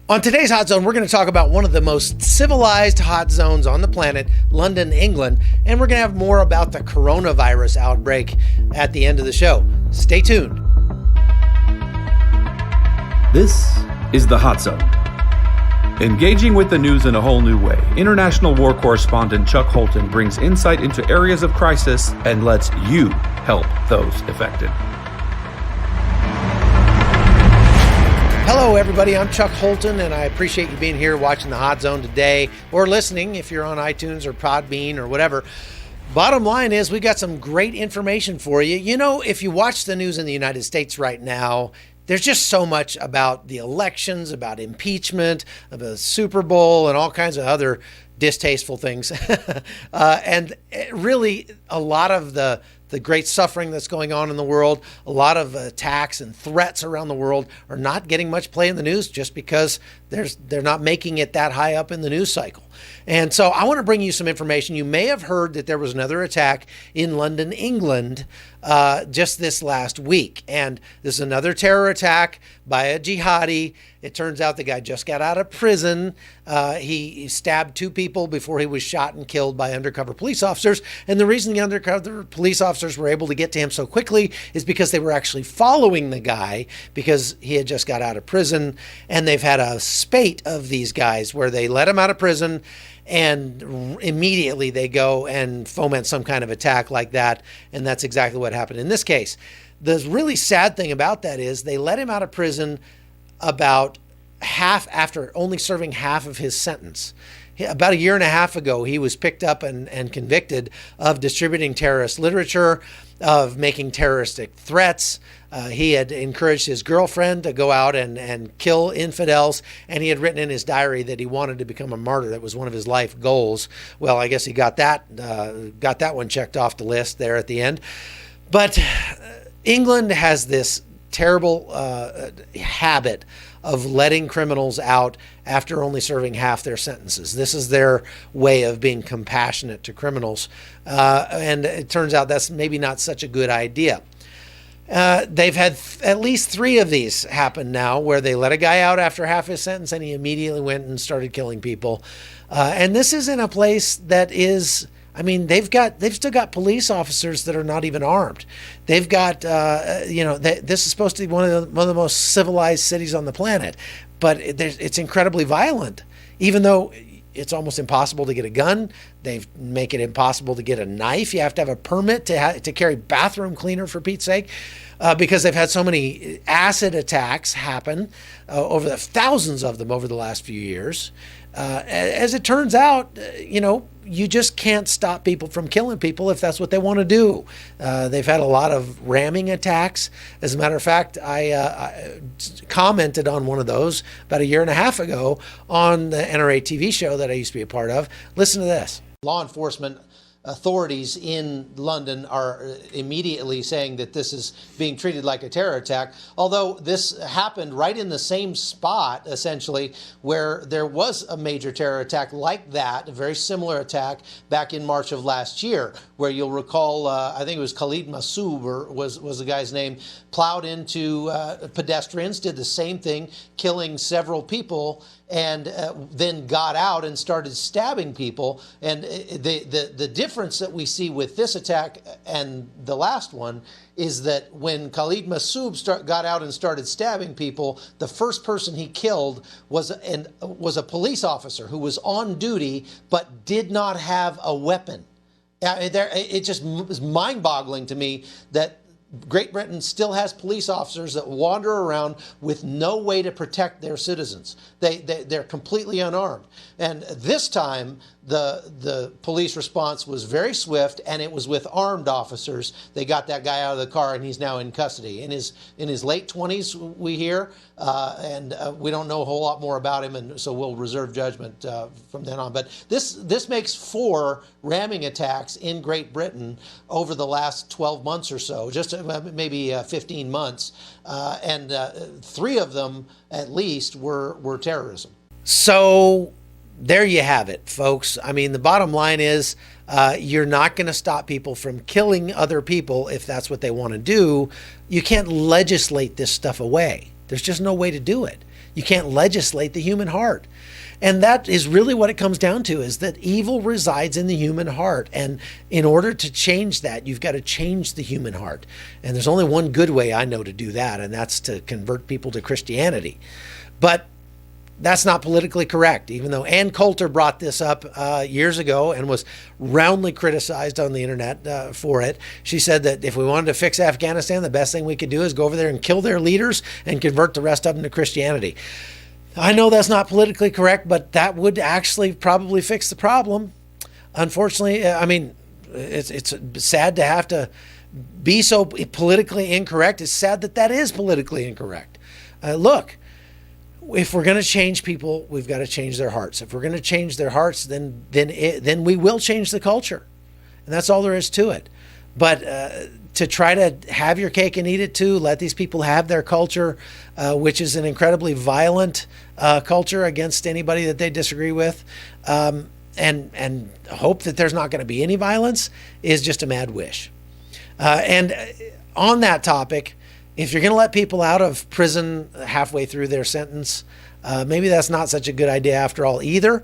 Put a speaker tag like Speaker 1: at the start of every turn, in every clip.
Speaker 1: On today's Hot Zone, we're going to talk about one of the most civilized hot zones on the planet, London, England, and we're going to have more about the coronavirus outbreak at the end of the show. Stay tuned.
Speaker 2: This is the Hot Zone. Engaging with the news in a whole new way, international war correspondent Chuck Holton brings insight into areas of crisis and lets you help those affected.
Speaker 1: Hello, everybody. I'm Chuck Holton, and I appreciate you being here watching the Hot Zone today, or listening if you're on iTunes or Podbean or whatever. Bottom line is we got some great information for you. You know, if you watch the news in the United States right now, there's just so much about the elections, about impeachment, about the Super Bowl, and all kinds of other distasteful things. And really, a lot of the great suffering that's going on in the world, a lot of attacks and threats around the world are not getting much play in the news just because they're not making it that high up in the news cycle. And so I want to bring you some information. You may have heard that there was another attack in London, England, just this last week. And this is another terror attack by a jihadi. It turns out the guy just got out of prison. He stabbed two people before he was shot and killed by undercover police officers. And the reason the undercover police officers were able to get to him so quickly is because they were actually following the guy because he had just got out of prison. And they've had a spate of these guys where they let him out of prison and immediately they go and foment some kind of attack like that. And that's exactly what happened in this case. The really sad thing about that is they let him out of prison about half after only serving half of his sentence. About a year and a half ago, he was picked up and convicted of distributing terrorist literature, of making terroristic threats. He had encouraged his girlfriend to go out and kill infidels, and he had written in his diary that he wanted to become a martyr. That was one of his life goals. Well, I guess he got that one checked off the list there at the end. But England has this terrible habit of letting criminals out after only serving half their sentences. This is their way of being compassionate to criminals. And it turns out that's maybe not such a good idea. They've had at least 3 of these happen now where they let a guy out after half his sentence and he immediately went and started killing people. And this is in a place that is, I mean, they've still got police officers that are not even armed. They've got, this is supposed to be one of the most civilized cities on the planet, but it's incredibly violent. Even though it's almost impossible to get a gun, they make it impossible to get a knife. You have to have a permit to carry bathroom cleaner, for Pete's sake, because they've had so many acid attacks happen over thousands of them over the last few years. As it turns out, you just can't stop people from killing people if that's what they want to do. They've had a lot of ramming attacks. As a matter of fact, I commented on one of those about a year and a half ago on the NRA TV show that I used to be a part of. Listen to this. Law enforcement authorities in London are immediately saying that this is being treated like a terror attack, although this happened right in the same spot, essentially, where there was a major terror attack like that, a very similar attack back in March of last year, where you'll recall, I think it was Khalid Masood was the guy's name, plowed into pedestrians, did the same thing, killing several people, and then got out and started stabbing people. And the difference that we see with this attack and the last one is that when Khalid Masood got out and started stabbing people, the first person he killed was a police officer who was on duty but did not have a weapon. It just is mind-boggling to me that Great Britain still has police officers that wander around with no way to protect their citizens. They're completely unarmed. And this time, the police response was very swift, and it was with armed officers. They got that guy out of the car, and he's now in custody. In his late 20s, we hear, and we don't know a whole lot more about him, and so we'll reserve judgment from then on. But this makes 4 ramming attacks in Great Britain over the last 12 months or so, just maybe 15 months, and 3 of them at least were terrorism. So there you have it, folks. I mean, the bottom line is you're not going to stop people from killing other people if that's what they want to do. You can't legislate this stuff away. There's just no way to do it. You can't legislate the human heart. And that is really what it comes down to, is that evil resides in the human heart. And in order to change that, you've got to change the human heart. And there's only one good way I know to do that, and that's to convert people to Christianity. But that's not politically correct, even though Ann Coulter brought this up years ago and was roundly criticized on the internet for it. She said that if we wanted to fix Afghanistan, the best thing we could do is go over there and kill their leaders and convert the rest of them to Christianity. I know that's not politically correct, but that would actually probably fix the problem. Unfortunately, I mean, it's sad to have to be so politically incorrect. It's sad that that is politically incorrect. Look, if we're going to change people, we've got to change their hearts. If we're going to change their hearts, then we will change the culture, and that's all there is to it. But to try to have your cake and eat it too, let these people have their culture, which is an incredibly violent culture against anybody that they disagree with, and hope that there's not going to be any violence, is just a mad wish. And on that topic, if you're going to let people out of prison halfway through their sentence, maybe that's not such a good idea after all either.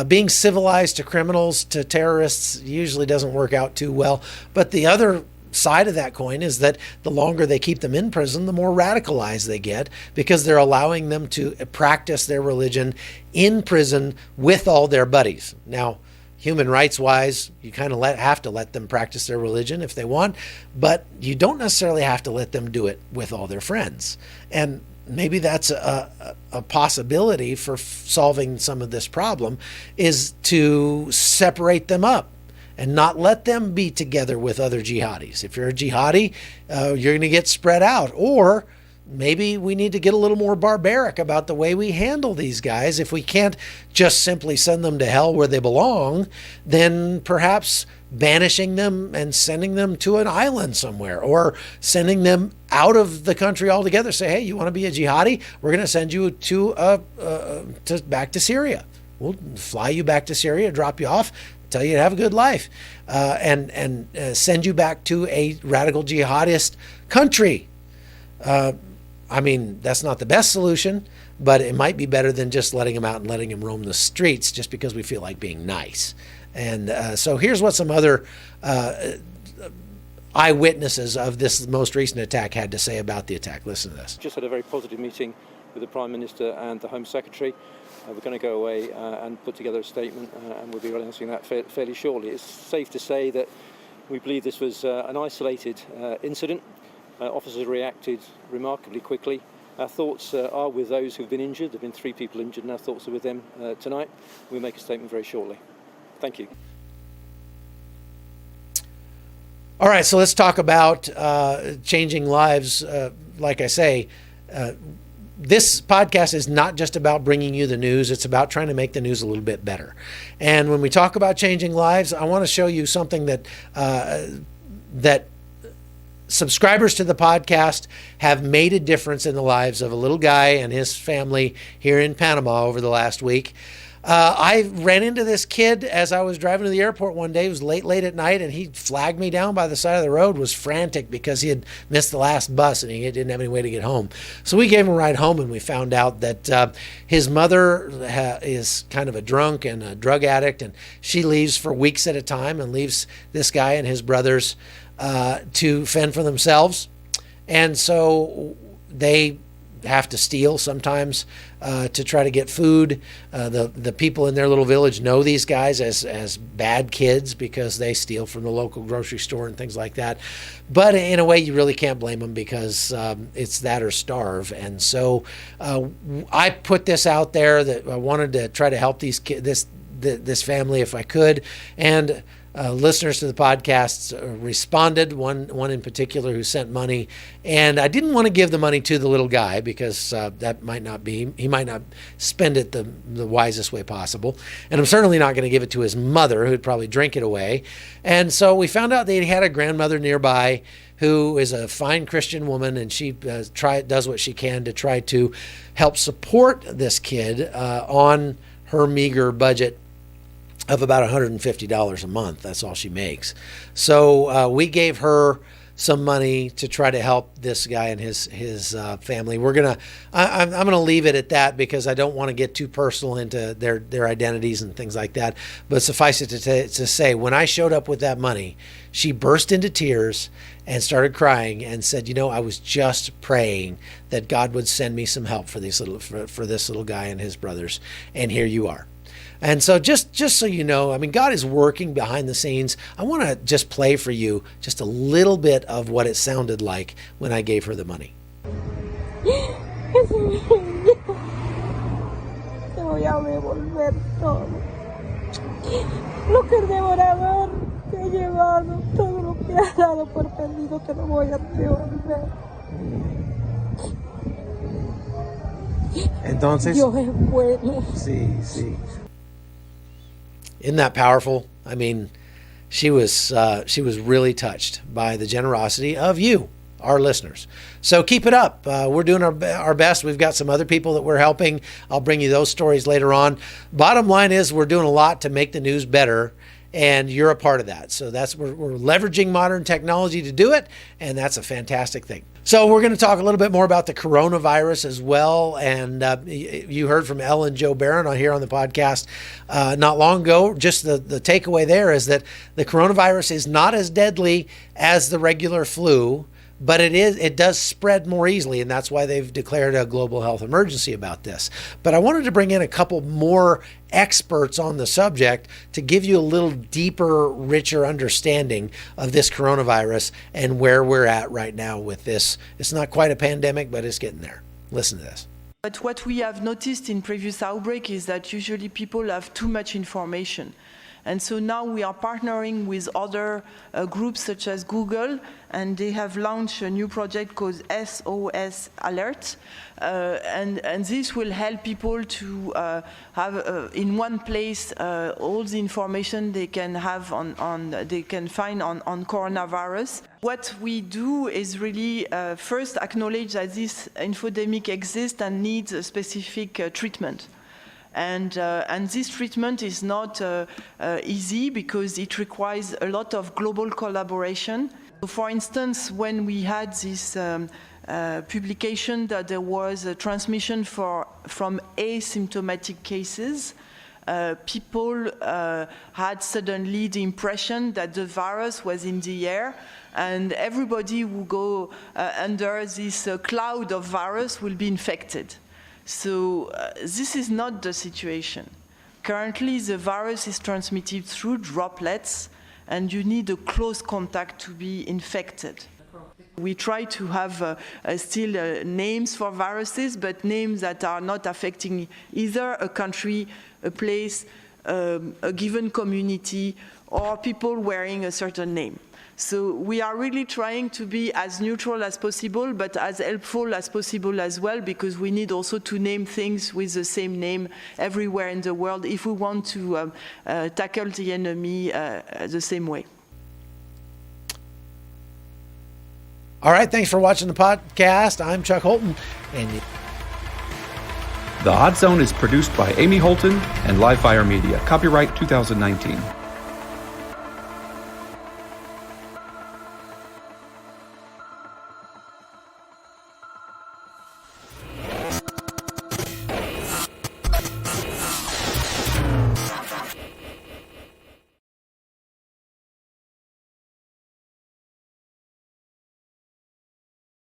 Speaker 1: Being civilized to criminals, to terrorists, usually doesn't work out too well. But the other side of that coin is that the longer they keep them in prison, the more radicalized they get, because they're allowing them to practice their religion in prison with all their buddies. Now, human rights wise, you kind of have to let them practice their religion if they want, but you don't necessarily have to let them do it with all their friends. And maybe that's a possibility for solving some of this problem, is to separate them up and not let them be together with other jihadis. If you're a jihadi, you're going to get spread out. Or maybe we need to get a little more barbaric about the way we handle these guys. If we can't just simply send them to hell where they belong, then perhaps banishing them and sending them to an island somewhere, or sending them out of the country altogether. Say, hey, you want to be a jihadi? We're going to send you back to Syria. We'll fly you back to Syria, drop you off, tell you to have a good life, and send you back to a radical jihadist country. I mean, that's not the best solution, but it might be better than just letting them out and letting them roam the streets just because we feel like being nice. And so here's what some other eyewitnesses of this most recent attack had to say about the attack. Listen to this.
Speaker 3: Just had a very positive meeting with the Prime Minister and the Home Secretary. We're going to go away and put together a statement, and we'll be announcing that fairly shortly. It's safe to say that we believe this was an isolated incident. Officers reacted remarkably quickly. Our thoughts are with those who've been injured. There have been 3 people injured, and our thoughts are with them tonight. We'll make a statement very shortly. Thank you.
Speaker 1: All right, so let's talk about changing lives. Like I say, this podcast is not just about bringing you the news. It's about trying to make the news a little bit better. And when we talk about changing lives, I want to show you something that that subscribers to the podcast have made a difference in the lives of a little guy and his family here in Panama over the last week. I ran into this kid as I was driving to the airport one day. It was late at night, and he flagged me down by the side of the road, was frantic because he had missed the last bus and he didn't have any way to get home. So we gave him a ride home, and we found out that his mother is kind of a drunk and a drug addict, and she leaves for weeks at a time and leaves this guy and his brothers to fend for themselves. And so they have to steal sometimes to try to get food. The people in their little village know these guys as bad kids because they steal from the local grocery store and things like that. But in a way, you really can't blame them because it's that or starve. And so I put this out there that I wanted to try to help these kids, this family if I could. And listeners to the podcasts responded, one in particular who sent money, and I didn't want to give the money to the little guy because that might not be, he might not spend it the wisest way possible, and I'm certainly not going to give it to his mother, who'd probably drink it away. And so we found out they had a grandmother nearby who is a fine Christian woman, and she does what she can to try to help support this kid on her meager budget of about $150 a month. That's all she makes. So we gave her some money to try to help this guy and his family. I'm gonna leave it at that because I don't want to get too personal into their identities and things like that. But suffice it to say, when I showed up with that money, she burst into tears and started crying and said, "You know, I was just praying that God would send me some help for this little guy and his brothers, and here you are." And so just so you know, I mean, God is working behind the scenes. I want to just play for you just a little bit of what it sounded like when I gave her the money. Entonces, sí. Isn't that powerful? I mean, she was really touched by the generosity of you, our listeners. So keep it up. We're doing our best. We've got some other people that we're helping. I'll bring you those stories later on. Bottom line is we're doing a lot to make the news better, and you're a part of that. So we're leveraging modern technology to do it, and that's a fantastic thing. So we're going to talk a little bit more about the coronavirus as well. And you heard from Ellen Joe Barron here on the podcast not long ago. Just the takeaway there is that the coronavirus is not as deadly as the regular flu, but it does spread more easily, and that's why they've declared a global health emergency about this. But I wanted to bring in a couple more experts on the subject to give you a little deeper, richer understanding of this coronavirus and where we're at right now with this. It's not quite a pandemic, but it's getting there. Listen to this.
Speaker 4: But what we have noticed in previous outbreak is that usually people have too much information. And so now we are partnering with other groups such as Google, and they have launched a new project called SOS Alert. And this will help people to have in one place all the information they can have they can find on coronavirus. What we do is really first acknowledge that this infodemic exists and needs a specific treatment. And this treatment is not easy because it requires a lot of global collaboration. For instance, when we had this publication that there was a transmission from asymptomatic cases, people had suddenly the impression that the virus was in the air, and everybody who go under this cloud of virus will be infected. So this is not the situation. Currently, the virus is transmitted through droplets, and you need a close contact to be infected. We try to have still names for viruses, but names that are not affecting either a country, a place, a given community, or people wearing a certain name. So we are really trying to be as neutral as possible, but as helpful as possible as well, because we need also to name things with the same name everywhere in the world if we want to tackle the enemy the same way.
Speaker 1: All right, thanks for watching the podcast. I'm Chuck Holton.
Speaker 2: The Hot Zone is produced by Amy Holton and Livefire Media. Copyright 2019.